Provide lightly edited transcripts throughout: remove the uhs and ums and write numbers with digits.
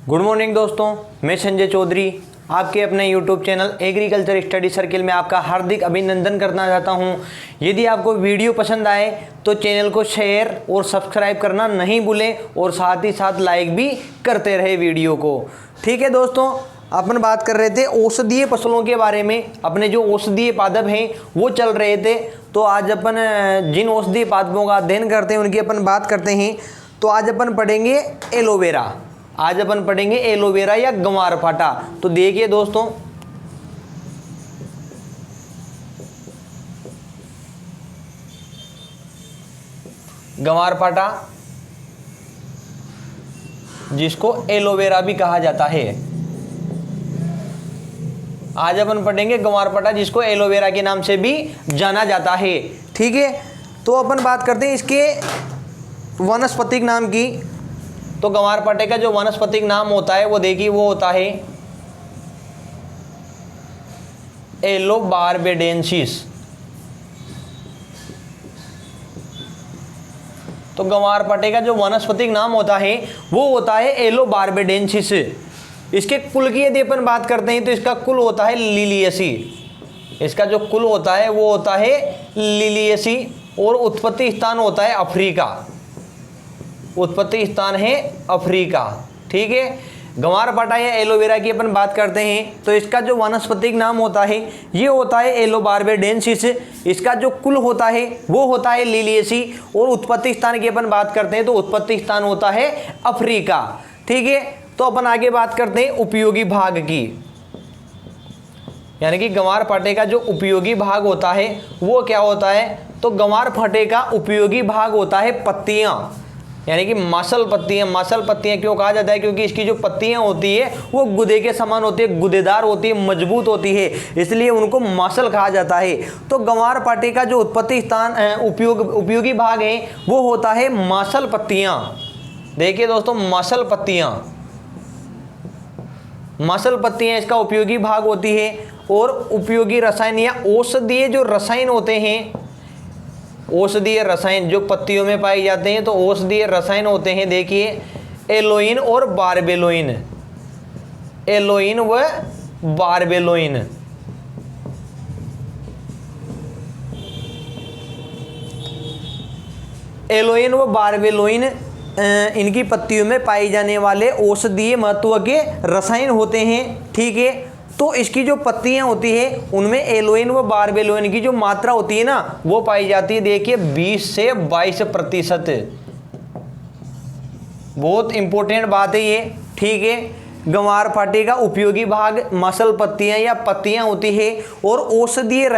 Good morning दोस्तों, मैं संजय चौधरी आपके अपने YouTube channel agriculture study circle में आपका हार्दिक अभिनंदन करना चाहता हूं। यदि आपको वीडियो पसंद आए तो चैनल को शेयर और सब्सक्राइब करना नहीं भूलें और साथ ही साथ लाइक भी करते रहे वीडियो को। ठीक है दोस्तों, अपन बात कर रहे थे औषधीय फसलों के बारे में। अपने जो औषधीय पादप हैं वो चल रहे थे, तो आज अपन जिन औषधीय पादपों का अध्ययन करते हैं उनकी अपन बात करते हैं। तो आज अपन पढ़ेंगे एलोवेरा। आज अपन पढ़ेंगे एलोवेरा या ग्वारपाठा। तो देखिए दोस्तों, ग्वारपाठा जिसको एलोवेरा भी कहा जाता है, आज अपन पढ़ेंगे ग्वारपाठा जिसको एलोवेरा के नाम से भी जाना जाता है। ठीक है, तो अपन बात करते हैं इसके वानस्पतिक नाम की। तो ग्वारपाठे का जो वानस्पतिक नाम होता है वो देखिए, वो होता है एलोबार्बेडेंसिस। तो ग्वारपाठे का जो वानस्पतिक नाम होता है वो होता है एलोबार्बेडेंसिस। इसके कुल की यदि अपन बात करते हैं तो इसका कुल होता है लिलियसी। इसका जो कुल होता है वो होता है लिलियसी और उत्पत्ति स्थान होता है अफ्रीका। उत्पत्ति स्थान है अफ्रीका। ठीक है, ग्वारपाठा या एलोवेरा की अपन बात करते हैं तो इसका जो वानस्पतिक नाम होता है ये होता है एलोबार्बेडेंसिस। इसका जो कुल होता है वो होता है लिलियसी और उत्पत्ति स्थान की अपन बात करते हैं तो उत्पत्ति स्थान होता है अफ्रीका। ठीक है, तो अपन आगे बात करते हैं उपयोगी भाग की, यानी कि ग्वारपाठे का जो उपयोगी भाग होता है वो क्या होता है। तो ग्वारपाठे का उपयोगी भाग होता है पत्तियां, यानी कि मासल पत्तियां। मासल पत्तियां क्यों कहा जाता है? क्योंकि इसकी जो पत्तियां होती है वो गुदे के समान होती है, गुदेदार होती है, मजबूत होती है, इसलिए उनको मासल कहा जाता है। तो ग्वारपाठे का जो उत्पत्ति स्थान उपयोगी भाग है वो होता है मासल पत्तियां। देखिए दोस्तों, मासल पत्तियां, मासल पत्तियां इसका उपयोगी भाग होती है। और उपयोगी रसायन या औषधीय जो रसायन होते हैं, औषधीय रसायन जो पत्तियों में पाए जाते हैं तो औषधीय रसायन होते हैं। देखिए एलोइन और बारबेलोइन, एलोइन व बारबेलोइन। एलोइन व बारबेलोइन इनकी पत्तियों में पाए जाने वाले औषधीय महत्व के रसायन होते हैं। ठीक है, तो इसकी जो पत्तियां होती है उनमें एलोइन व बारबेलोइन की जो मात्रा होती है ना वो पाई जाती है। देखिए 20 से 22%। बहुत इंपॉर्टेंट बात है ये। ठीक है, ग्वारपाठे का उपयोगी भाग मसल पत्तियां या पत्तियां होती है और औषधीय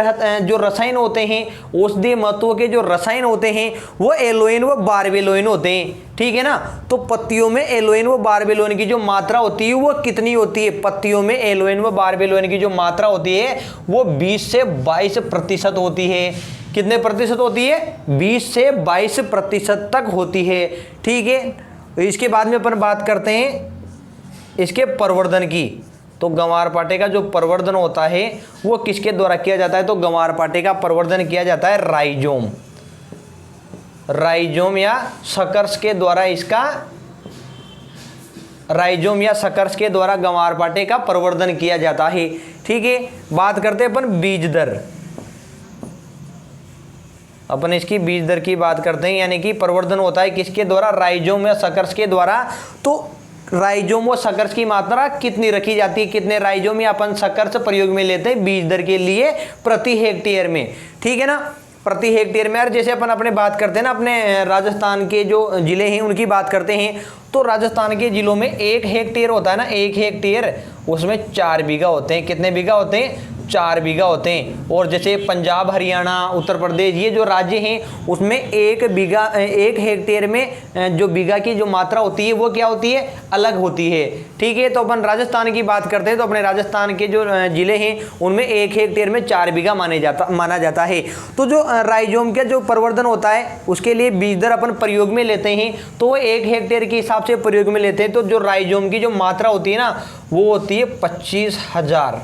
जो रसायन होते हैं, औषधीय महत्व के जो रसायन होते हैं वो एलोइन व बारबेलोइन होते हैं। ठीक है ना, तो पत्तियों में एलोइन व बारबेलोइन की जो मात्रा होती है वो कितनी होती है? पत्तियों में एलोइन व बारबेलोइन की जो मात्रा होती है वो 20 से 22% होती है। कितने प्रतिशत होती है? 20 से 22% तक होती है। ठीक है, इसके बाद में अपन बात करते हैं इसके प्रवर्धन की। तो ग्वारपाठे का जो प्रवर्धन होता है वो किसके द्वारा किया जाता है? तो ग्वारपाठे का प्रवर्धन किया जाता है राइजोम, राइजोम या सकर्स के द्वारा। इसका राइजोम या सकर्स के द्वारा ग्वारपाठे का प्रवर्धन किया जाता है। ठीक है, बात करते हैं अपन बीज दर। अपन इसकी बीज दर की बात करते हैं, यानी कि प्रवर्धन होता है किसके द्वारा? राइजोम या सकर्स के द्वारा। तो राइजोम व सकर्स की मात्रा कितनी रखी जाती है? कितने राइजोम या अपन सकर्स प्रयोग में लेते हैं बीज दर के लिए प्रति हेक्टेयर में? ठीक है ना, प्रति हेक्टेयर में। यार जैसे अपन अपने बात करते हैं ना, अपने राजस्थान के जो जिले हैं उनकी बात करते हैं, तो राजस्थान के जिलों में 1 हेक्टेयर होता है ना, 1 हेक्टेयर उसमें 4 बीघा होते हैं। कितने बीघा होते हैं? 4 बीघा होते हैं। और जैसे पंजाब, हरियाणा, उत्तर प्रदेश ये जो राज्य हैं उसमें 1 बीघा, 1 हेक्टेयर में जो बीघा की जो मात्रा होती है वो क्या होती है? अलग होती है। ठीक है, तो अपन राजस्थान की बात करते हैं तो अपने राजस्थान के जो जिले हैं उनमें 1 हेक्टेयर में 4 बीघा माना जाता है। तो जो राइजोम का जो प्रवर्धन होता है उसके लिए बीज दर अपन प्रयोग में लेते हैं तो वो 1 हेक्टेयर के हिसाब से प्रयोग में लेते हैं। तो जो राइजोम की जो मात्रा होती है ना वो होती है 25,000।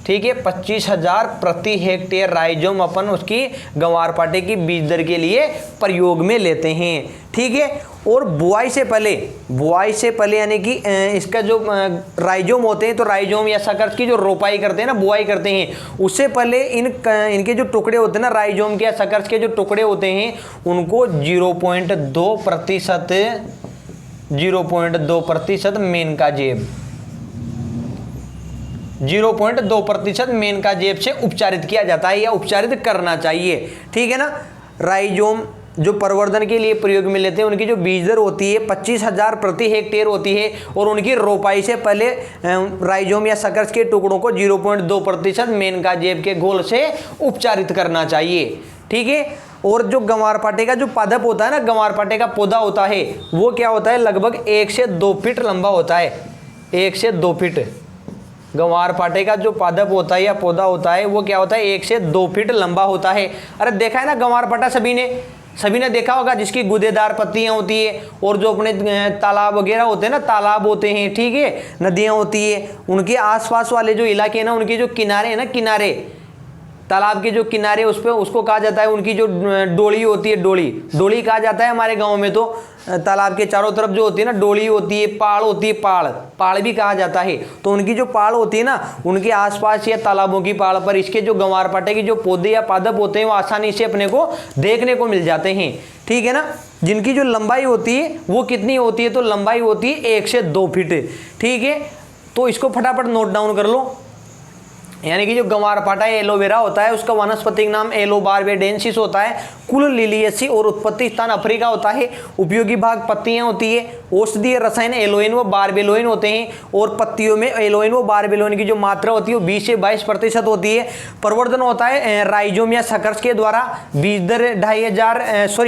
ठीक है, 25,000 प्रति हेक्टेयर राइजोम अपन उसकी ग्वारपाठे की बीज दर के लिए प्रयोग में लेते हैं। ठीक है, और बुआई से पहले यानी कि इसका जो राइजोम होते हैं, तो राइजोम या शकर्स की जो रोपाई करते हैं ना, बुआई करते हैं, उससे पहले इनके जो टुकड़े होते हैं ना, राइजोम के या शकर्स के जो टुकड़े होते हैं, उनको 0.2% मेनका जेब 0.2% मेनका जेब से उपचारित किया जाता है या उपचारित करना चाहिए। ठीक है ना। राइजोम जो प्रवर्धन के लिए प्रयोग में लेते हैं, उनकी जो बीज दर होती है 25,000 प्रति हेक्टेयर होती है, और उनकी रोपाई से पहले राइजोम या शकर्स के टुकड़ों को 0.2% मेनका जेब के घोल से उपचारित करना चाहिए। ठीक है, और जो ग्वारपाठे का जो पादप होता है ना, ग्वारपाठे का पौधा होता है, वो क्या होता है, लगभग 1 से 2 फीट लंबा होता है। 1 से 2 फीट ग्वारपाठे का जो पादप होता है या पौधा होता है, वो क्या होता है, 1 से 2 फीट लंबा होता है। अरे देखा है ना ग्वारपाठा, सभी ने देखा होगा, जिसकी गूदेदार पत्तियां होती है, और जो अपने तालाब वगैरह होते हैं ना, तालाब होते हैं, ठीक है, नदियां होती है, उनके आसपास वाले जो इलाके हैं ना, उनके जो किनारे हैं ना, किनारे तालाब के जो किनारे, उस पे उसको कहा जाता है, उनकी जो डोली होती है, डोली कहा जाता है हमारे गांव में। तो तालाब के चारों तरफ जो होती है ना, डोली होती है, पाड़ होती है, पाड़ भी कहा जाता है। तो उनकी जो पाड़ होती है ना, उनके आसपास या तालाबों की पाड़ पर इसके जो ग्वारपाठे के जो पौधे या पादप होते हैं, वो आसानी से अपने को देखने को मिल जाते हैं। ठीक है ना। जिनकी जो लंबाई होती है वो कितनी होती है, तो लंबाई होती है 1 से 2 फीट। ठीक है, तो इसको फटाफट नोट डाउन कर लो। यानी कि जो ग्वारपाठा एलोवेरा होता है, उसका वानस्पतिक नाम एलोबार्बेडेंसिस होता है, कुल लिलियसी और उत्पत्ति स्थान अफ्रीका होता है। उपयोगी भाग पत्तियां होती है, औषधीय रसायन एलोइन व बारबेलोइन होते हैं, और पत्तियों में एलोइन व बारबेलोइन की जो मात्रा होती है वो 20 से 22% होती है। प्रवर्धन होता है राइजोम या शकर्स के द्वारा। बीज दर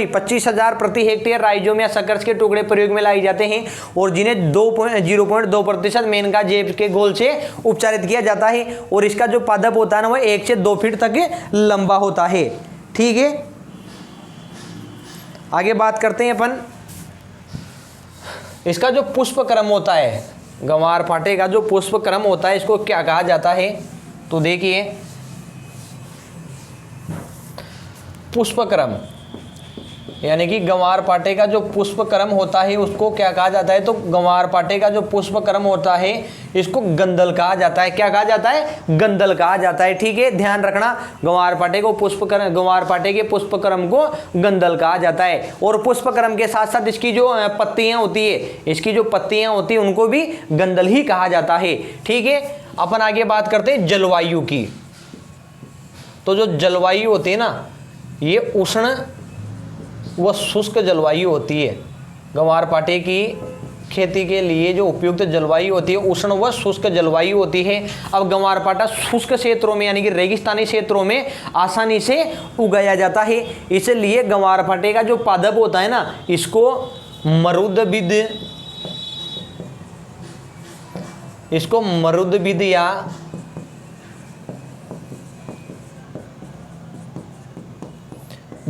25,000 प्रति हेक्टेयर राइजोम या शकर्स के टुकड़े प्रयोग में लाई जाते हैं, और जिन्हें 0.2% मेनका जेब के घोल से उपचारित किया जाता है। और इसका जो पादप होता है ना, वो 1 से 2 फीट तक लंबा होता है। ठीक है, आगे बात करते हैं अपन। इसका जो पुष्प क्रम होता है, ग्वारपाठे का जो पुष्प क्रम होता है, इसको क्या कहा जाता है, तो देखिए पुष्प क्रम, यानी कि ग्वारपाठे का जो पुष्प क्रम होता है उसको क्या कहा जाता है, तो ग्वारपाठे का जो पुष्प क्रम होता है इसको गंदल कहा जाता है। क्या कहा जाता है, गंदल कहा जाता है। ठीक है, ध्यान रखना, ग्वारपाठे के पुष्प क्रम को गंदल कहा जाता है। और पुष्प क्रम के साथ साथ इसकी जो पत्तियां होती है, उनको भी गंदल ही कहा जाता है। ठीक है, अपन आगे बात करते हैं जलवायु की। तो जो जलवायु होती है ना, ये उष्ण वह शुष्क जलवायु होती है। ग्वारपाठे की खेती के लिए जो उपयुक्त जलवायु होती है, उष्ण व शुष्क जलवायु होती है। अब ग्वारपाठा शुष्क क्षेत्रों में, यानी कि रेगिस्तानी क्षेत्रों में आसानी से उगाया जाता है। इसलिए ग्वारपाठे का जो पादप होता है ना, इसको मरुदबिद या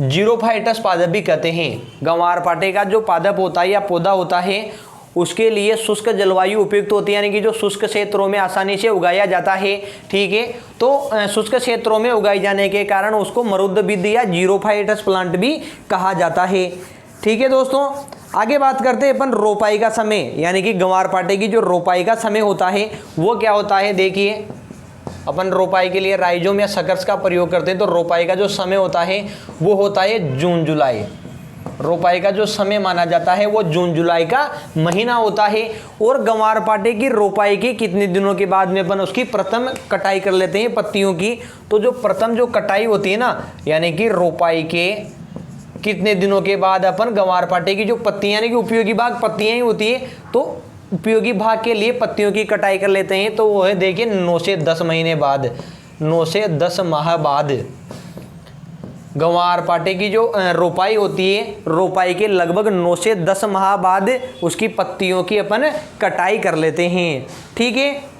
जीरोफाइटस पादप भी कहते हैं। ग्वारपाठे का जो पादप होता है या पौधा होता है, उसके लिए शुष्क जलवायु उपयुक्त होती है, यानी कि जो शुष्क क्षेत्रों में आसानी से उगाया जाता है। ठीक है, तो शुष्क क्षेत्रों में उगाए जाने के कारण उसको मरुदबिद या जीरोफाइटस प्लांट भी कहा जाता है। ठीक है दोस्तों, आगे बात करते हैं अपन रोपाई का समय, यानी कि ग्वारपाठे की जो रोपाई का समय होता है वो क्या होता है। देखिए, अपन रोपाई के लिए राइजोम या शकर्स का प्रयोग करते हैं, तो रोपाई का जो समय होता है वो होता है जून जुलाई। रोपाई का जो समय माना जाता है वो जून जुलाई का महीना होता है। और ग्वारपाठे की रोपाई के कितने दिनों के बाद में अपन उसकी प्रथम कटाई कर लेते हैं पत्तियों की। तो जो प्रथम जो कटाई होती है ना, यानी कि रोपाई के कितने दिनों के बाद अपन ग्वारपाठे की जो पत्तियां, यानी कि उपयोगी भाग पत्तियां ही होती है, तो उपयोगी भाग के लिए पत्तियों की कटाई कर लेते हैं। तो वो है देखिए 9 से 10 महीने बाद, 9 से 10 माह बाद ग्वारपाठे की जो रोपाई होती है, रोपाई के लगभग 9 से 10 माह बाद उसकी पत्तियों की अपन कटाई कर लेते हैं। ठीक है,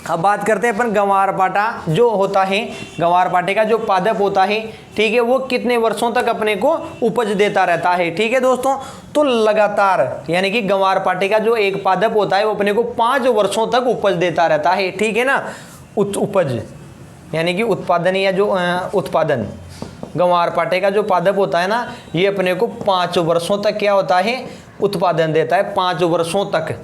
अब बात करते हैं अपन ग्वारपाठा जो होता है, ग्वारपाठे का जो पादप होता है, ठीक है, वो कितने वर्षों तक अपने को उपज देता रहता है। ठीक है दोस्तों, तो लगातार, यानी कि ग्वारपाठे का जो एक पादप होता है वो अपने को 5 वर्षों तक उपज देता रहता है। ठीक है ना, उपज यानी कि उत्पादन या जो उत्पादन, गंवार पाटे का जो पादप होता है ना, ये अपने को 5 वर्षों तक क्या होता है, उत्पादन देता है, 5 वर्षों तक।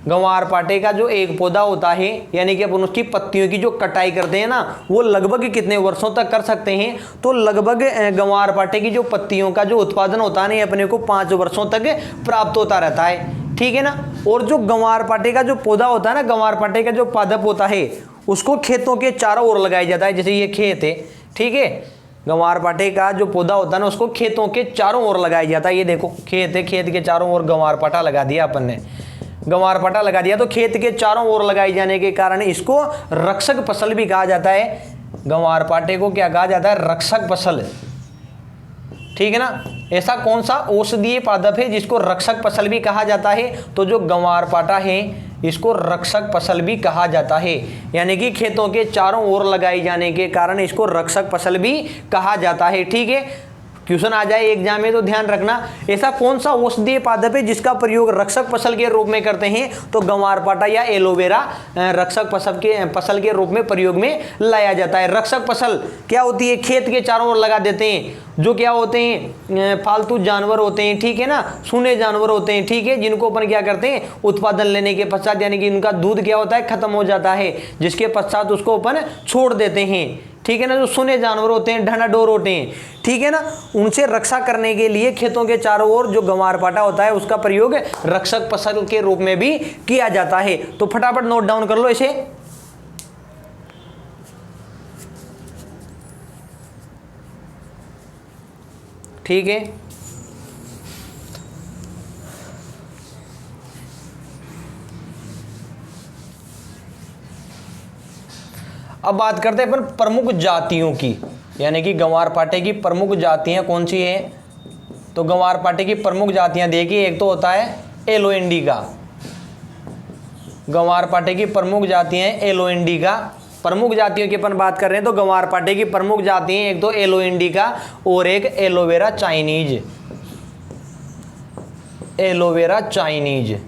गंवार पाटे का जो एक पौधा होता है यानी कि अपन उसकी पत्तियों की जो कटाई करते हैं ना, वो लगभग कितने वर्षों तक कर सकते हैं, तो लगभग गंवार पाटे की जो पत्तियों का जो उत्पादन होता है ना, ये अपने को 5 वर्षों तक प्राप्त होता रहता है, ठीक है ना। और जो गंवार पाटे का जो पौधा होता है ना, गंवार पाटे का जो पादप होता है, उसको खेतों के चारों ओर लगाया जाता है। जैसे ये खेत है, ठीक है, गंवार पाटे का जो पौधा होता है ना, उसको खेतों के चारों ओर लगाया जाता है। ये देखो खेत है, खेत के चारों ओर गंवार पाटा लगा दिया अपन ने, गंवार पाटा लगा दिया, तो खेत के चारों ओर लगाए जाने के कारण इसको रक्षक फसल भी कहा जाता है। गंवार पाटे को क्या कहा जाता है, रक्षक फसल, ठीक है ना। ऐसा कौन सा औषधीय पादप है जिसको रक्षक फसल भी कहा जाता है, तो जो गंवार पाटा है इसको रक्षक फसल भी कहा जाता है, यानी कि खेतों के चारों ओर लगाई जाने के कारण इसको रक्षक फसल भी कहा जाता है, ठीक है। क्वेश्चन आ जाए एग्जाम में तो ध्यान रखना, ऐसा कौन सा औषधीय पादप है जिसका प्रयोग रक्षक फसल के रूप में करते हैं, तो गंवार पाटा या एलोवेरा रक्षक फसल के रूप में प्रयोग में लाया जाता है। रक्षक फसल क्या होती है, खेत के चारों ओर लगा देते हैं, जो क्या होते हैं, फालतू जानवर होते हैं, ठीक है ना, सूने जानवर होते हैं, ठीक है, जिनको अपन क्या करते हैं, उत्पादन लेने के पश्चात यानी कि उनका दूध क्या होता है, खत्म हो जाता है, जिसके पश्चात उसको अपन छोड़ देते हैं, ठीक है ना। जो सूने जानवर होते हैं, ढनाडोर होते हैं, ठीक है ना, उनसे रक्षा करने के लिए खेतों के चारों ओर जो गंवार पाटा होता है उसका प्रयोग रक्षक फसल के रूप में भी किया जाता है। तो फटाफट नोट डाउन कर लो इसे। ठीक है, अब बात करते हैं अपन प्रमुख जातियों की, यानी कि गंवार पाटे की प्रमुख जातियां कौन सी हैं। तो गंवार पाटे की प्रमुख जातियां देखिए, एक तो होता है एलो इंडिका। गंवार पाटे की प्रमुख जातियां हैं एलो इंडिका। प्रमुख जातियों की अपन बात कर रहे हैं तो गंवार पाटे की प्रमुख जातियां एक तो एलो इंडिका और एक एलोवेरा चाइनीज। एलोवेरा चाइनीज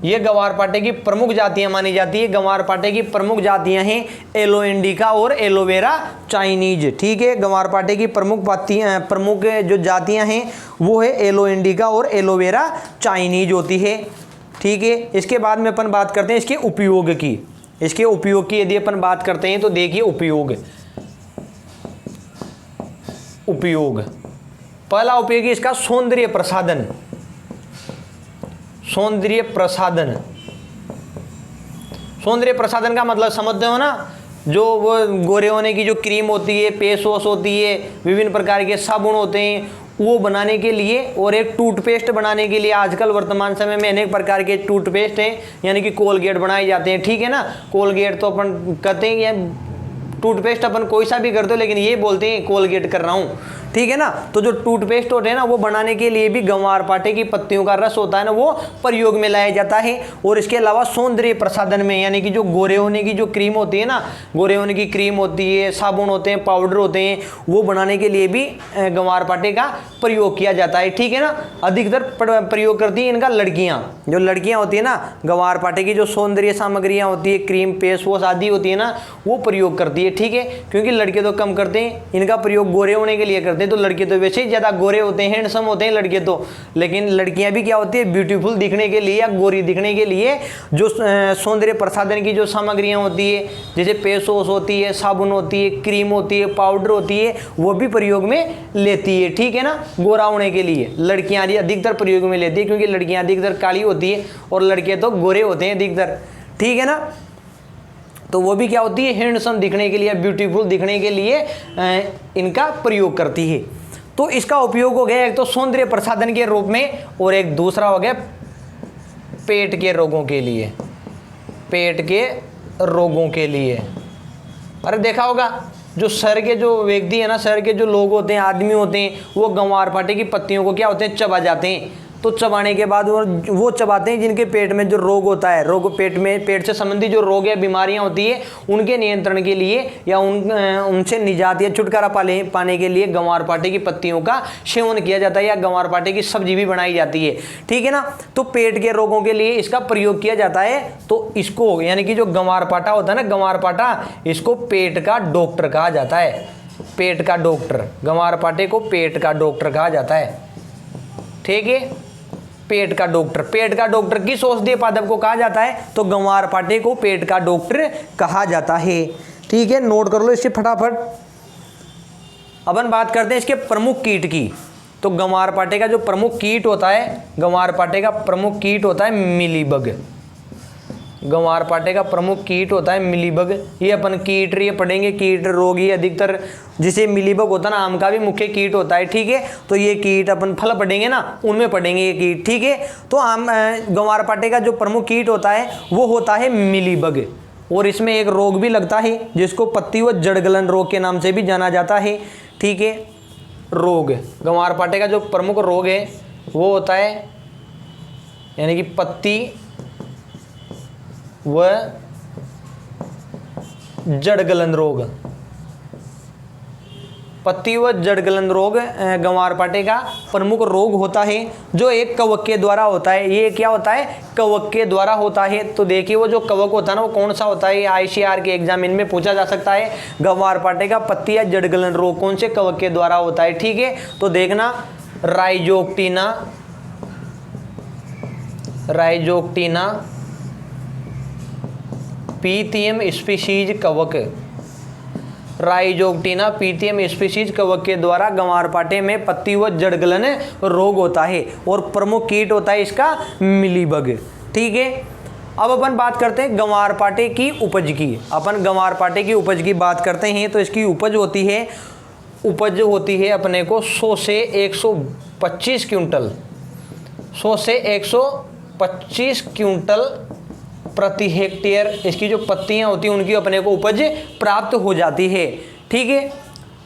ये गंवार पाटे की प्रमुख जातियां मानी जाती है। गंवार पाटे की प्रमुख जातियां हैं एलो इंडिका और एलोवेरा चाइनीज, ठीक है। गंवार पाटे की प्रमुख जो जातियां हैं वो है एलो इंडिका और एलोवेरा चाइनीज होती है, ठीक है। इसके बाद में अपन बात करते हैं इसके उपयोग की। इसके उपयोग की यदि अपन बात करते हैं तो देखिए उपयोग पहला उपयोग इसका सौंदर्य प्रसाधन। सौंदर्य प्रसाधन, सौंदर्य प्रसाधन का मतलब समझते हो ना, जो वो गोरे होने की जो क्रीम होती है, फेस वॉश होती है, विभिन्न प्रकार के साबुन होते हैं, वो बनाने के लिए, और एक टूथपेस्ट बनाने के लिए आजकल वर्तमान समय में अनेक प्रकार के टूथपेस्ट हैं, यानी कि कोलगेट बनाए जाते हैं, ठीक है ना। कोलगेट तो अपन कहते हैं कि टूथपेस्ट अपन कोई सा भी करते हो, लेकिन ये बोलते हैं कोलगेट कर रहा हूँ, ठीक है ना। तो जो टूथपेस्ट होते हैं ना, वो बनाने के लिए भी गंवार पाटे की पत्तियों का रस होता है ना, वो प्रयोग में लाया जाता है। और इसके अलावा सौंदर्य प्रसाधन में, यानी कि जो गोरे होने की जो क्रीम होती है ना, गोरे होने की क्रीम होती है, साबुन होते हैं, पाउडर होते हैं, वो बनाने के लिए भी गंवार पाटे का प्रयोग किया जाता है, ठीक है ना। अधिकतर प्रयोग करती हैं इनका लड़कियाँ। जो लड़कियाँ होती है ना, गंवार पाटे की जो सौंदर्य सामग्रियाँ होती है, क्रीम, फेस वॉश आदि होती है ना, वो प्रयोग करती है, ठीक है। क्योंकि लड़के तो कम करते हैं, इनका प्रयोग गोरे होने के लिए करते हैं। तो लड़के तो वैसे ही ज्यादा गोरे होते हैं, हैंडसम होते हैं लड़के तो, लेकिन लड़कियां भी क्या होती है, ब्यूटीफुल दिखने के लिए या गोरी दिखने के लिए जो सौंदर्य प्रसाधन की जो सामग्रियां होती है, जैसे फेस वॉश होती है, साबुन होती है, क्रीम होती है, पाउडर होती है, वो भी प्रयोग में लेती है, ठीक है ना। गोरा होने के लिए लड़कियां अधिकतर प्रयोग में लेती है, क्योंकि लड़कियां अधिकतर काली होती है और लड़के तो गोरे होते हैं अधिकतर, ठीक है ना। तो वो भी क्या होती है, हैंडसम दिखने के लिए, ब्यूटीफुल दिखने के लिए इनका प्रयोग करती है। तो इसका उपयोग हो गया एक तो सौंदर्य प्रसाधन के रूप में, और एक दूसरा हो गया पेट के रोगों के लिए। पेट के रोगों के लिए, अरे देखा होगा जो शहर के जो व्यक्ति है ना, शहर के जो लोग होते हैं, आदमी होते हैं, वो गंवार पाटे की पत्तियों को क्या होते हैं, चबा जाते हैं, तो चबाने के बाद वो चबाते हैं जिनके पेट में जो रोग होता है, रोग पेट से संबंधित जो रोग या बीमारियां होती है उनके नियंत्रण के लिए या उनसे निजात या छुटकारा पाने के लिए ग्वारपाठे की पत्तियों का सेवन किया जाता है या ग्वारपाठे की सब्जी भी बनाई जाती है, ठीक है ना। तो पेट के रोगों के लिए इसका प्रयोग किया जाता है। तो इसको यानी कि जो ग्वारपाठा होता है ना, ग्वारपाठा, इसको पेट का डॉक्टर कहा जाता है, पेट का डॉक्टर, ग्वारपाठे को पेट का डॉक्टर कहा जाता है, ठीक है। पेट का डॉक्टर किस औषधीय पादप को कहा जाता है? तो ग्वारपाठे को पेट का डॉक्टर कहा जाता है, ठीक है। नोट कर लो इससे फटाफट। अपन बात करते हैं इसके प्रमुख कीट की। तो ग्वारपाठे का जो प्रमुख कीट होता है, ग्वारपाठे का प्रमुख कीट होता है मिलीबग। ग्वारपाठे का प्रमुख कीट होता है मिलीबग। ये अपन कीट ये पढ़ेंगे, कीट रोग ये अधिकतर जिसे मिलीबग होता है ना, आम का भी मुख्य कीट होता है, ठीक है। तो ये कीट अपन फल पढ़ेंगे ना, उनमें पढ़ेंगे ये कीट, ठीक है। तो आम ग्वारपाठे का जो प्रमुख कीट होता है वो होता है मिलीबग। और इसमें एक रोग भी लगता है जिसको पत्ती व जड़ गलन रोग के नाम से भी जाना जाता है, ठीक है। रोग, ग्वारपाठे का जो प्रमुख रोग है वो होता है यानी कि पत्ती व जड़ गलन रोग। पत्ती व जड़ गलन रोग ग्वारपाठे का प्रमुख रोग होता है जो एक कवक के द्वारा होता है। ये क्या होता है? कवक के द्वारा होता है। तो देखिए वो जो कवक होता है ना, वो कौन सा होता है? आईसीआर के एग्जामिन में पूछा जा सकता है। ग्वारपाठे का पत्ती या जड़ गलन रोग कौन से कवक के द्वारा होता है, ठीक है। तो देखना, राइजोक्टिना पीथियम स्पीशीज कवक, राइजोक्टिना पीथियम स्पीशीज कवक के द्वारा ग्वारपाठे में पत्ती व जड़ गलन रोग होता है और प्रमुख कीट होता है इसका मिलीबग, ठीक है। अब अपन बात करते हैं ग्वारपाठे की उपज की। अपन ग्वारपाठे की उपज की बात करते हैं तो इसकी उपज होती है अपने को 100 से 125 क्विंटल, 100 से 125 क्विंटल प्रति हेक्टेयर इसकी जो पत्तियां होती हैं उनकी अपने को उपज प्राप्त हो जाती है, ठीक है।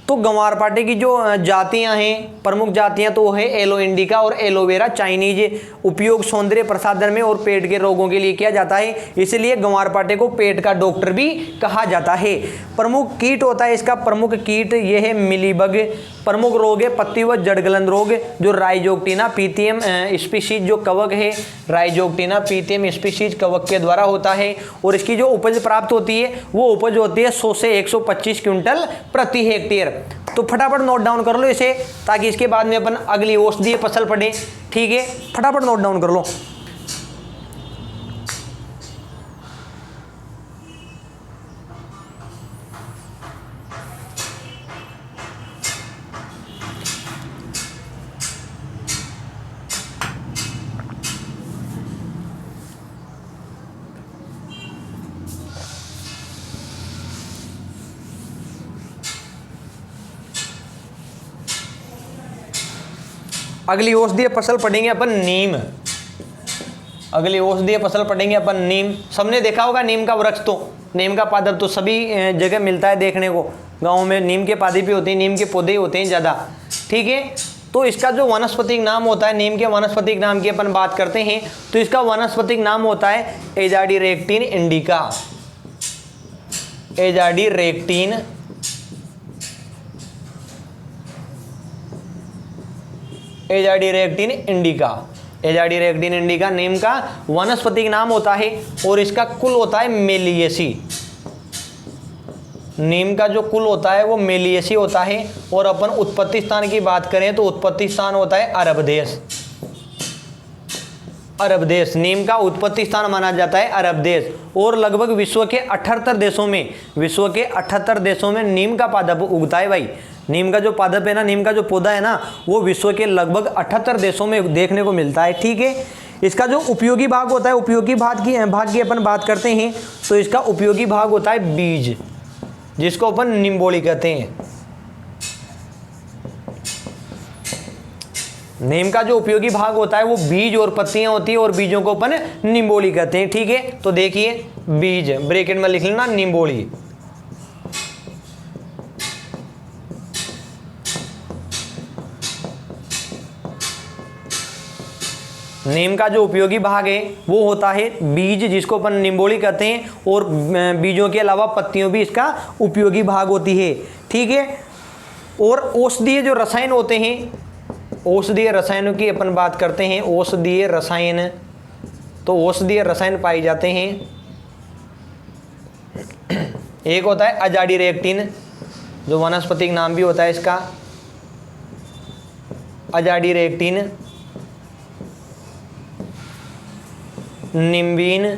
तो ग्वारपाठे की जो जातियां हैं, प्रमुख जातियां, तो वो है एलो इंडिका और एलोवेरा चाइनीज। उपयोग सौंदर्य प्रसाधन में और पेट के रोगों के लिए किया जाता है, इसलिए ग्वारपाठे को पेट का डॉक्टर भी कहा जाता है। प्रमुख कीट होता है इसका, प्रमुख कीट ये है मिलीबग। प्रमुख रोग है पत्ती व जड़ गलन रोग जो राइजोक्टिना पीथियम स्पीशीज जो कवक है, राइजोक्टिना पीथियम स्पीशीज कवक के द्वारा होता है। और इसकी जो उपज प्राप्त होती है वो उपज होती है 100 से 125 क्विंटल प्रति हेक्टेयर। तो फटाफट नोट डाउन कर लो इसे, ताकि इसके बाद में अपन अगली औषधीय फसल पढ़े, ठीक है। फटाफट नोट डाउन कर लो। अगली औषधीय फसल पढ़ेंगे अपन नीम। अगली औषधीय फसल पढ़ेंगे अपन नीम। सबने देखा होगा नीम का वृक्ष, तो नीम का पादप तो सभी जगह मिलता है देखने को। गाँव में नीम के पादे भी होते हैं, नीम के पौधे होते हैं ज़्यादा, ठीक है। तो इसका जो वानस्पतिक नाम होता है, नीम के वानस्पतिक नाम की अपन बात करते हैं तो इसका वानस्पतिक नाम होता है एजाडीरेक्टिन इंडिका। एजाडीरेक्टिन इंडिका। एजाडीरेक्टिन इंडिका नीम का वानस्पतिक नाम होता है और इसका कुल होता है मेलिएसी। नीम का जो कुल होता है वो मेलिएसी होता है। और अपन उत्पत्ति स्थान की बात करें तो उत्पत्ति स्थान होता है अरब देश। अरब देश नीम का उत्पत्ति स्थान माना जाता है, अरब देश। और लगभग विश्व के 78 देशों में नीम का पादप उगता है भाई। नीम का जो पादप है ना, नीम का जो पौधा है ना, वो विश्व के लगभग 78 देशों में देखने को मिलता है, ठीक है। इसका जो उपयोगी भाग होता है, उपयोगी भाग की अपन बात करते हैं तो इसका उपयोगी भाग होता है बीज, जिसको अपन निम्बोली कहते हैं। नीम का जो उपयोगी भाग होता है वो बीज और पत्तियां होती है और बीजों को अपन निम्बोली कहते हैं, ठीक है। तो देखिए बीज ब्रैकेट में लिख लेना निम्बोली। नीम का जो उपयोगी भाग है वो होता है बीज, जिसको अपन निम्बोली कहते हैं, और बीजों के अलावा पत्तियों भी इसका उपयोगी भाग होती है। ठीक है। और औषधीय जो रसायन होते हैं, औषधीय रसायनों की अपन बात करते हैं। औषधीय रसायन, तो औषधीय रसायन पाए जाते हैं। एक होता है अजाडिरेक्टिन, जो वनस्पतिक नाम भी होता है इसका, अजाडिरेक्टिन, निम्बीन।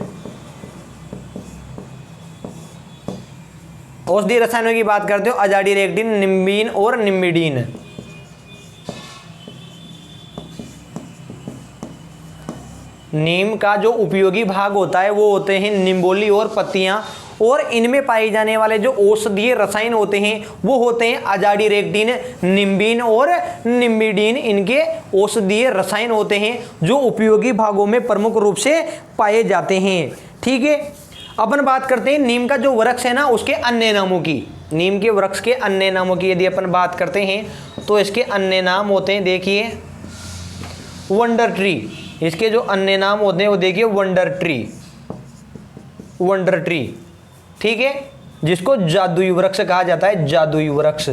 औषधीय रसायनों की बात करते हो, अजाडिरेक्टिन, निम्बीन और निम्बिडीन। नीम का जो उपयोगी भाग होता है वो होते हैं निम्बोली और पत्तियां, और इनमें पाए जाने वाले जो औषधीय रसायन होते हैं वो होते हैं अजाडिरेक्टिन, निम्बीन और निम्बिडीन। इनके औषधीय रसायन होते हैं जो उपयोगी भागों में प्रमुख रूप से पाए जाते हैं। ठीक है। अपन बात करते हैं नीम का जो वृक्ष है ना उसके अन्य नामों की। नीम के वृक्ष के अन्य नामों की यदि अपन बात करते हैं तो इसके अन्य नाम होते हैं, देखिए वंडर ट्री। इसके जो अन्य नाम होते हैं वो देखिए वंडर ट्री, वंडर ट्री। ठीक है। जिसको जादुई वृक्ष कहा जाता है, जादुई वृक्ष,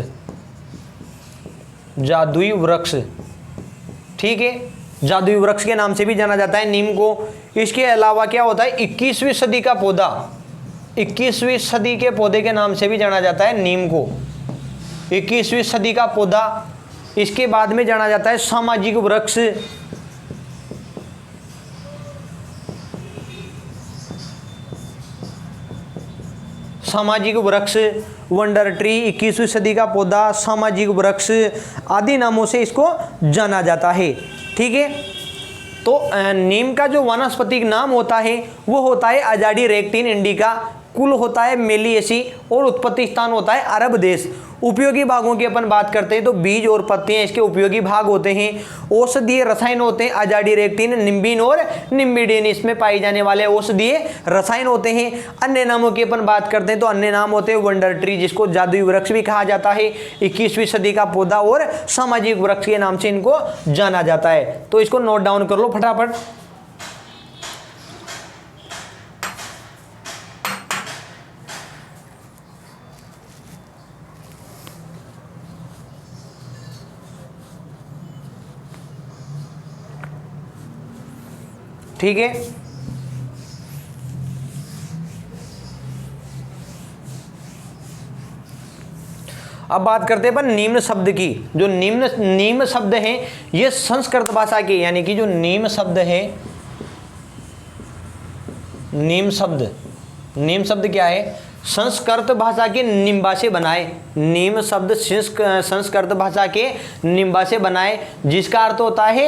जादुई वृक्ष। ठीक है। जादुई वृक्ष के नाम से भी जाना जाता है नीम को। इसके अलावा क्या होता है, 21वीं सदी का पौधा, 21वीं सदी के पौधे के नाम से भी जाना जाता है नीम को, 21वीं सदी का पौधा। इसके बाद में जाना जाता है सामाजिक वृक्ष, सामाजिक वृक्ष, वंडर ट्री, 21वीं सदी का पौधा, सामाजिक वृक्ष आदि नामों से इसको जाना जाता है। ठीक है। तो नीम का जो वानस्पतिक नाम होता है वो होता है अजाडिरेक्टिन इंडिका, कुल होता है मेलिएसी और उत्पत्ति स्थान होता है अरब देश। उपयोगी भागों की अपन बात करते हैं तो बीज और पत्तियां इसके उपयोगी भाग होते हैं। औषधीय रसायन होते हैं अजाडिरेक्टिन, निम्बीन और निम्बिडीन, इसमें पाए जाने वाले औषधीय रसायन होते हैं। अन्य नामों की अपन बात करते हैं तो अन्य नाम होते हैं वंडर ट्री, जिसको जादुई वृक्ष भी कहा जाता है, 21वीं सदी का पौधा, और सामाजिक वृक्ष के नाम से इनको जाना जाता है। तो इसको नोट डाउन कर लो फटाफट। ठीक है। अब बात करते हैं अपन निम्न शब्द की। जो नीम शब्द है ये संस्कृत भाषा के, यानी कि जो नीम शब्द है, नीम शब्द क्या है, संस्कृत भाषा के निम्बा से बनाए। नीम शब्द संस्कृत भाषा के निम्बा से बनाए, जिसका अर्थ होता है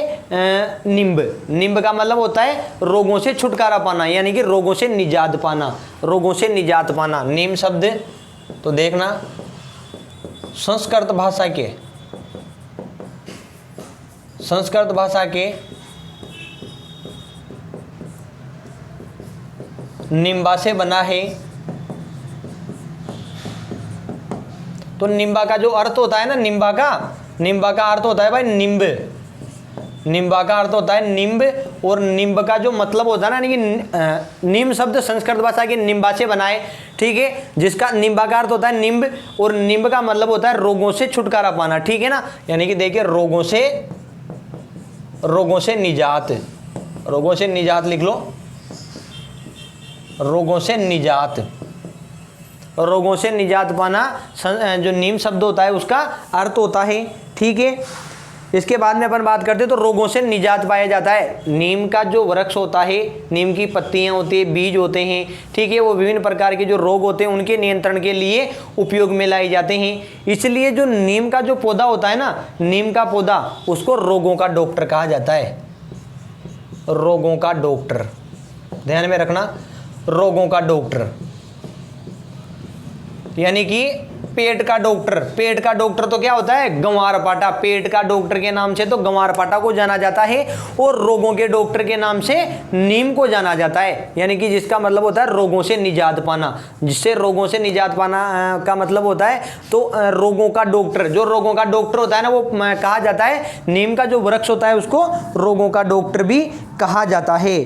निम्ब। निम्ब का मतलब होता है रोगों से छुटकारा पाना, यानी कि रोगों से निजात पाना, रोगों से निजात पाना। नीम शब्द तो देखना संस्कृत भाषा के निम्बा से बना है। तो निम्बा का जो अर्थ होता है ना, निम्बा का अर्थ होता है भाई निम्ब। निम्बा का अर्थ होता है निम्ब, और निम्ब का जो मतलब होता है ना, यानी कि निम्ब शब्द संस्कृत भाषा के निम्बा से बनाए। ठीक है। जिसका निम्बा का अर्थ होता है निम्ब, और निम्ब का मतलब होता है रोगों से छुटकारा पाना। ठीक है ना। यानी कि देखिए रोगों से निजात, रोगों से निजात लिख लो, रोगों से निजात, रोगों से निजात पाना जो नीम शब्द होता है उसका अर्थ होता है। ठीक है। इसके बाद में अपन बात करते हैं तो रोगों से निजात पाया जाता है। नीम का जो वृक्ष होता है, नीम की पत्तियां होती है, बीज होते हैं। ठीक है। वो विभिन्न प्रकार के जो रोग होते हैं उनके नियंत्रण के लिए उपयोग में लाए जाते हैं। इसलिए जो नीम का जो पौधा होता है ना, नीम का पौधा, उसको रोगों का डॉक्टर कहा जाता है। रोगों का डॉक्टर, ध्यान में रखना, रोगों का डॉक्टर, यानी कि पेट का डॉक्टर, पेट का डॉक्टर तो क्या होता है, गंवारपाठा। पेट का डॉक्टर के नाम से तो गंवारपाठा को जाना जाता है, और रोगों के डॉक्टर के नाम से नीम को जाना जाता है, यानी कि जिसका मतलब होता है रोगों से निजात पाना। जिससे रोगों से निजात पाना का मतलब होता है, तो रोगों का डॉक्टर, जो रोगों का डॉक्टर होता है ना, वो कहा जाता है, नीम का जो वृक्ष होता है उसको रोगों का डॉक्टर भी कहा जाता है।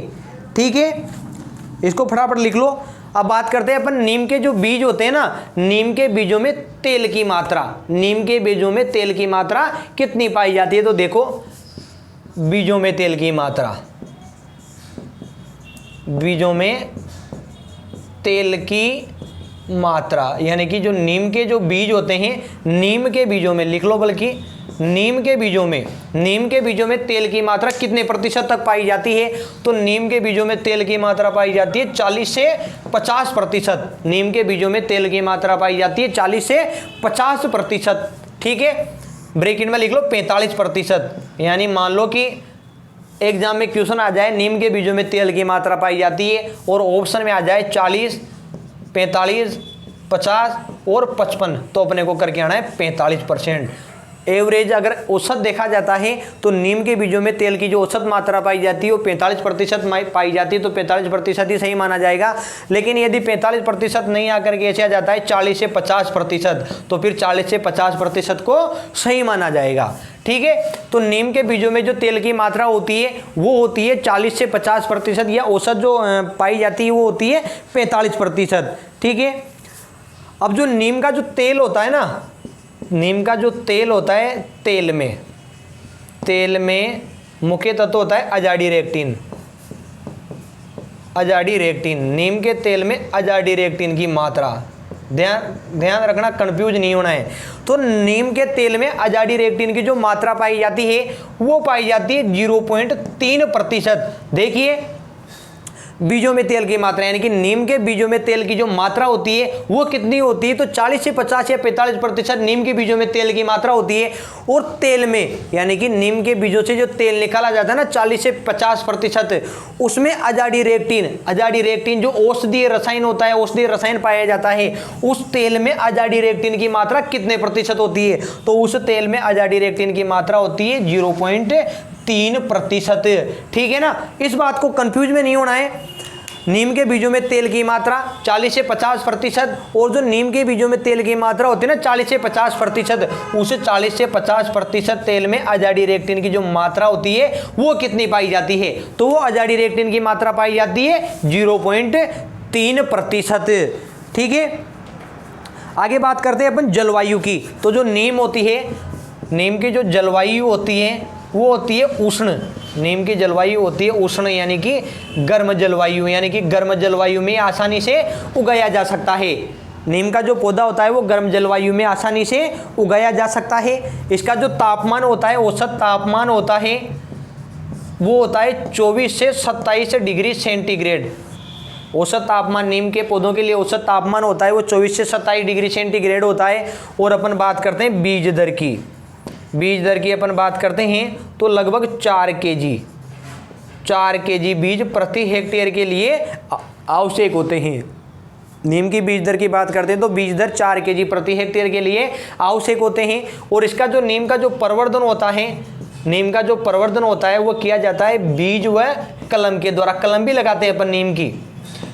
ठीक है, इसको फटाफट लिख लो। अब बात करते हैं अपन नीम के जो बीज होते हैं ना, नीम के बीजों में तेल की मात्रा, नीम के बीजों में तेल की मात्रा कितनी पाई जाती है? तो देखो, बीजों में तेल की मात्रा, बीजों में तेल की मात्रा, यानी कि जो नीम के जो बीज होते हैं, नीम के बीजों में लिख लो, बल्कि नीम के बीजों में तेल की मात्रा कितने प्रतिशत तक पाई जाती है? तो नीम के बीजों में तेल की मात्रा पाई जाती है 40 से 50%। नीम के बीजों में तेल की मात्रा पाई जाती है 40 से 50%। ठीक है, ब्रैकेट में लिख लो 45%। यानी मान लो कि एग्जाम में क्वेश्चन आ जाए नीम के बीजों में तेल की मात्रा पाई जाती है, और ऑप्शन में आ जाए 40, 45, 50 और 55, तो अपने को करके आना है 45%। एवरेज अगर औसत देखा जाता है तो नीम के बीजों में तेल की जो औसत मात्रा पाई जाती है वो 45% पाई जाती है, तो 45% ही सही माना जाएगा। लेकिन यदि 45% नहीं आकर के ऐसे आ जाता है 40 से 50%, तो फिर 40 से 50% को सही माना जाएगा। ठीक है, तो नीम के बीजों में जो तेल की मात्रा होती है वो होती है 40 से 50%, या औसत जो पाई जाती है वो होती है 45%। ठीक है, अब जो नीम का जो तेल होता है ना, नीम का जो तेल होता है, तेल में मुख्य तत्व होता है अजाडीरेक्टिन। अजाडीरेक्टिन, नीम के तेल में अजाडीरेक्टिन की मात्रा, ध्यान रखना, कंफ्यूज नहीं होना है। तो नीम के तेल में अजाडीरेक्टिन की जो मात्रा पाई जाती है वो पाई जाती है 0.3%। देखिए, बीजों में तेल की मात्रा, यानी कि नीम के बीजों में तेल की जो मात्रा होती है वो कितनी होती है? तो 40 से 50 या 45% नीम के बीजों में तेल की मात्रा होती है। और तेल में, यानी कि नीम के बीजों से जो तेल निकाला जाता है ना 40 से 50%, उसमें अजाडीरेक्टिन जो औषधीय रसायन होता है, औषधीय रसायन पाया जाता है, उस तेल में अजाडीरेक्टिन की मात्रा कितने प्रतिशत होती है? तो उस तेल में अजाडीरेक्टिन की मात्रा होती है 0.3%। ठीक है ना, इस बात को कंफ्यूज में नहीं होना है। नीम के बीजों में तेल की मात्रा 40 से 50%, और जो नीम के बीजों में तेल की मात्रा होती है ना 40 से 50%, उस 40 से 50% तेल में अजाडीरेक्टिन की जो मात्रा होती है वो कितनी पाई जाती है? तो वो अजाडीरेक्टिन की मात्रा पाई जाती है 0.3%। ठीक है, आगे बात करते हैं अपन जलवायु की। तो जो नीम होती है, नीम की जो जलवायु होती है वो होती है उष्ण। नीम की जलवायु होती है उष्ण, यानी कि गर्म जलवायु, यानी कि गर्म जलवायु में आसानी से उगाया जा सकता है। नीम का जो पौधा होता है वो गर्म जलवायु में आसानी से उगाया जा सकता है। इसका जो तापमान होता है, औसत तापमान होता है वो होता है 24 से 27 डिग्री सेंटीग्रेड। औसत तापमान नीम के पौधों के लिए औसत तापमान होता है वो 24 से 27 डिग्री सेंटीग्रेड होता है। और अपन बात करते हैं बीज दर की, बीज दर की अपन बात करते हैं तो लगभग 4 केजी बीज प्रति हेक्टेयर के लिए आवश्यक होते हैं। नीम की बीज दर की बात करते हैं तो बीज दर 4 केजी प्रति हेक्टेयर के लिए आवश्यक होते हैं। और इसका जो नीम का जो प्रवर्धन होता है, नीम का जो प्रवर्धन होता है वो किया जाता है बीज व कलम के द्वारा। कलम भी लगाते हैं अपन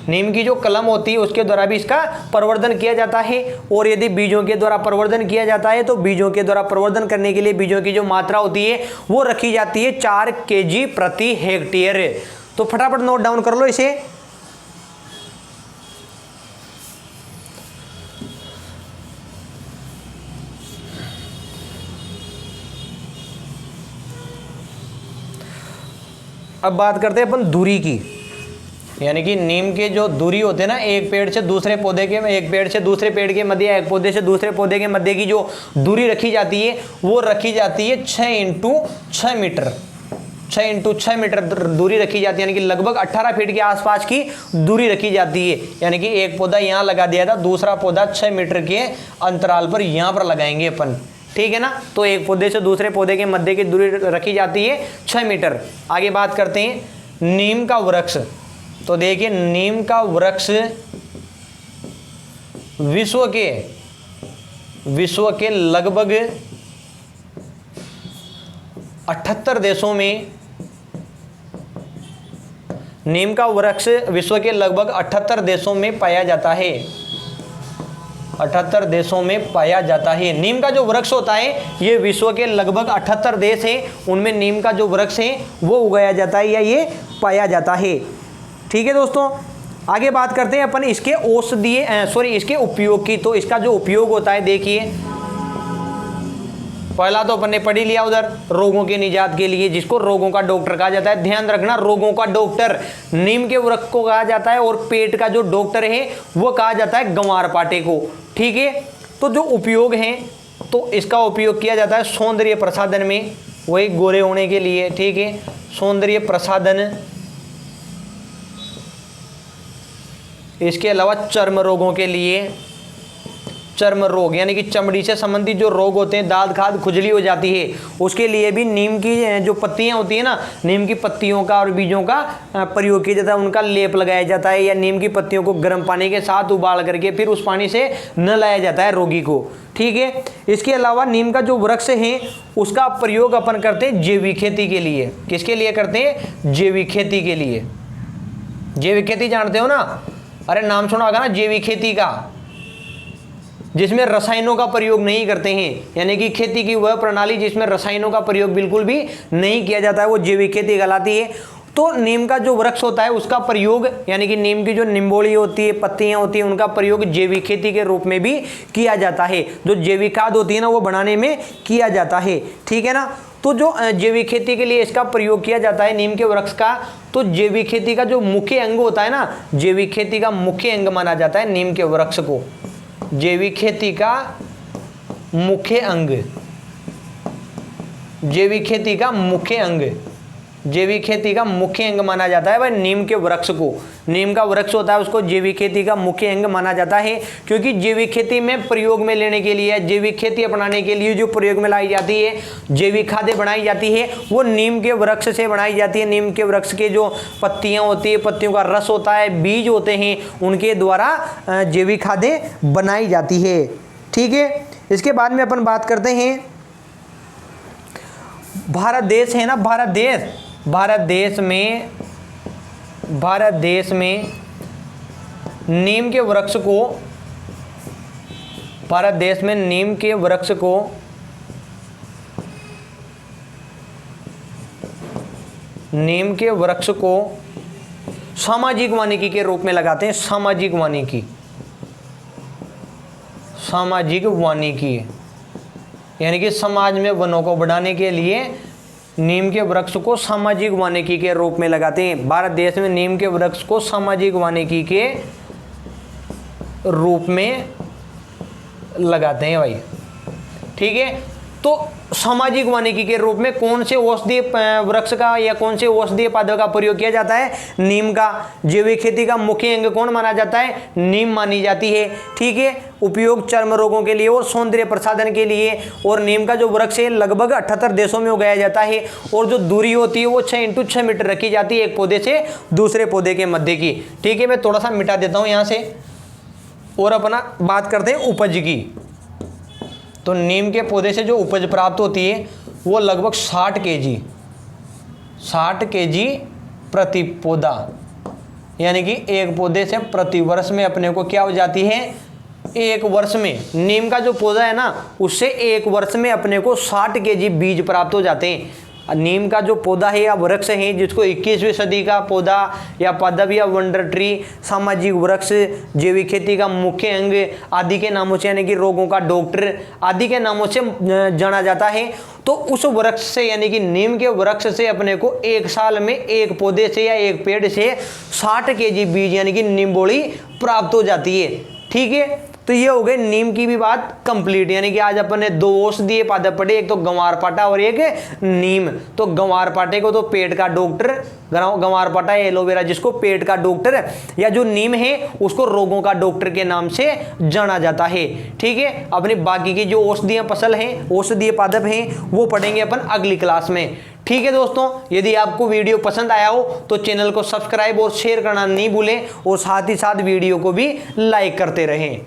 नीम की जो कलम होती है उसके द्वारा भी इसका प्रवर्धन किया जाता है। और यदि बीजों के द्वारा प्रवर्धन किया जाता है तो बीजों के द्वारा प्रवर्धन करने के लिए बीजों की जो मात्रा होती है वो रखी जाती है 4 केजी प्रति हेक्टेयर। तो फटाफट नोट डाउन कर लो इसे। अब बात करते हैं अपन दूरी की, यानी कि नीम के जो दूरी होते हैं ना, एक पेड़ से दूसरे पौधे के, एक पेड़ से दूसरे पेड़ के मध्य, एक पौधे से दूसरे पौधे के मध्य की जो दूरी रखी जाती है वो रखी जाती है 6 × 6 मीटर। 6 × 6 मीटर दूरी रखी जाती है, यानी कि लगभग 18 फीट के आसपास की दूरी रखी जाती है। यानी कि एक पौधा यहाँ लगा दिया था, दूसरा पौधा 6 मीटर के अंतराल पर यहाँ पर लगाएंगे अपन। ठीक है ना, तो एक पौधे से दूसरे पौधे के मध्य की दूरी रखी जाती है 6 मीटर। आगे बात करते हैं नीम का वृक्ष। तो देखिए, नीम का वृक्ष विश्व विश्व के लगभग 78 देशों में नीम का वृक्ष विश्व के लगभग 78 देशों में पाया जाता है। 78 देशों में पाया जाता है। नीम का जो वृक्ष होता है ये विश्व के लगभग 78 देश हैं, उनमें नीम का जो वृक्ष है वो उगाया जाता है या ये पाया जाता है। ठीक है दोस्तों, आगे बात करते हैं अपन इसके इसके उपयोग की। तो इसका जो उपयोग होता है, देखिए पहला तो अपन ने पढ़ ही लिया उधर, रोगों के निजात के लिए, जिसको रोगों का डॉक्टर कहा जाता है। ध्यान रखना, रोगों का डॉक्टर नीम के वृक्ष को कहा जाता है और पेट का जो डॉक्टर है वो कहा जाता है ग्वारपाठे को। ठीक है, तो जो उपयोग हैं, तो इसका उपयोग किया जाता है सौंदर्य प्रसाधन में, वही गोरे होने के लिए। ठीक है, सौंदर्य प्रसाधन, इसके अलावा चर्म रोगों के लिए, चर्म रोग यानी कि चमड़ी से संबंधित जो रोग होते हैं, दाद खाद खुजली हो जाती है, उसके लिए भी नीम की जो पत्तियां होती है ना, नीम की पत्तियों का और बीजों का प्रयोग किया जाता है, उनका लेप लगाया जाता है, या नीम की पत्तियों को गर्म पानी के साथ उबाल करके फिर उस पानी से नहलाया जाता है रोगी को। ठीक है, इसके अलावा नीम का जो वृक्ष है उसका प्रयोग अपन करते हैं जैविक खेती के लिए। किसके लिए करते हैं? जैविक खेती के लिए। जैविक खेती जानते हो ना, अरे नाम सुना होगा ना जैविक खेती का, जिसमें रसायनों का प्रयोग नहीं करते हैं, यानी कि खेती की वह प्रणाली जिसमें रसायनों का प्रयोग बिल्कुल भी नहीं किया जाता है, वो जैविक खेती कहलाती है। तो नीम का जो वृक्ष होता है उसका प्रयोग, यानी कि नीम की जो निम्बोली होती है, पत्तियां होती हैं, उनका प्रयोग जैविक खेती के रूप में भी किया जाता है। जो जैविक खाद होती है ना, वो बनाने में किया जाता है। ठीक है ना, तो जो जैविक खेती के लिए इसका प्रयोग किया जाता है नीम के वृक्ष का, तो जैविक खेती का जो मुख्य अंग होता है ना, जैविक खेती का मुख्य अंग माना जाता है नीम के वृक्ष को। जैविक खेती का मुख्य अंग, जैविक खेती का मुख्य अंग, जैविक खेती का मुख्य अंग माना जाता है भाई नीम के वृक्ष को। नीम का वृक्ष होता है उसको जैविक खेती का मुख्य अंग माना जाता है, क्योंकि जैविक खेती में प्रयोग में लेने के लिए, जैविक खेती अपनाने के लिए जो प्रयोग में लाई जाती है, जैविक खादें बनाई जाती है, वो नीम के वृक्ष से बनाई जाती है। नीम के वृक्ष के जो पत्तियां होती है, पत्तियों का रस होता है, बीज होते हैं, उनके द्वारा जैविक खादें बनाई जाती है। ठीक है, इसके बाद में अपन बात करते हैं भारत देश है ना, भारत देश में नीम के वृक्ष को, भारत देश में नीम के वृक्ष को सामाजिक वानिकी के रूप में लगाते हैं। सामाजिक वानिकी यानी कि समाज में वनों को बढ़ाने के लिए नीम के वृक्ष को सामाजिक वानिकी के रूप में लगाते हैं। भारत देश में नीम के वृक्ष को सामाजिक वानिकी के रूप में लगाते हैं भाई। ठीक है, तो सामाजिक वानिकी के रूप में कौन से औषधीय वृक्ष का या कौन से औषधीय पादप का प्रयोग किया जाता है? नीम का। जैविक खेती का मुख्य अंग कौन माना जाता है? नीम मानी जाती है। ठीक है, उपयोग चर्म रोगों के लिए और सौंदर्य प्रसाधन के लिए। और नीम का जो वृक्ष है लगभग 78 देशों में उगाया जाता है, और जो दूरी होती है वो 6 × 6 मीटर रखी जाती है एक पौधे से दूसरे पौधे के मध्य की। ठीक है, मैं थोड़ा सा मिटा देता हूँ यहाँ से और अपना बात करते हैं उपज की। तो नीम के पौधे से जो उपज प्राप्त होती है वो लगभग 60 केजी प्रति पौधा, यानी कि एक पौधे से प्रति वर्ष में अपने को क्या हो जाती है? एक वर्ष में नीम का जो पौधा है ना, उससे एक वर्ष में अपने को 60 केजी बीज प्राप्त हो जाते हैं। नीम का जो पौधा है या वृक्ष है, जिसको 21वीं सदी का पौधा या पादप या वंडर ट्री, सामाजिक वृक्ष, जैविक खेती का मुख्य अंग आदि के नामों से, यानी कि रोगों का डॉक्टर आदि के नामों से जाना जाता है। तो उस वृक्ष से, यानी कि नीम के वृक्ष से अपने को एक साल में एक पौधे से या एक पेड़ से 60 केजी बीज यानी कि निम्बोली प्राप्त हो जाती है। ठीक है, तो ये हो गए नीम की भी बात कंप्लीट। यानी कि आज अपन ने 2 औषधीय पादप पढ़े, एक तो ग्वारपाठा और एक नीम। तो ग्वारपाठे को तो पेट का डॉक्टर, ग्वारपाठा एलोवेरा जिसको पेट का डॉक्टर, या जो नीम है उसको रोगों का डॉक्टर के नाम से जाना जाता है। ठीक है, अपनी बाकी की जो औषधीय फसल हैं, औषधीय पादप हैं, वो पढ़ेंगे अपन अगली क्लास में। ठीक है दोस्तों, यदि आपको वीडियो पसंद आया हो तो चैनल को सब्सक्राइब और शेयर करना नहीं भूलें, और साथ ही साथ वीडियो को भी लाइक करते रहें।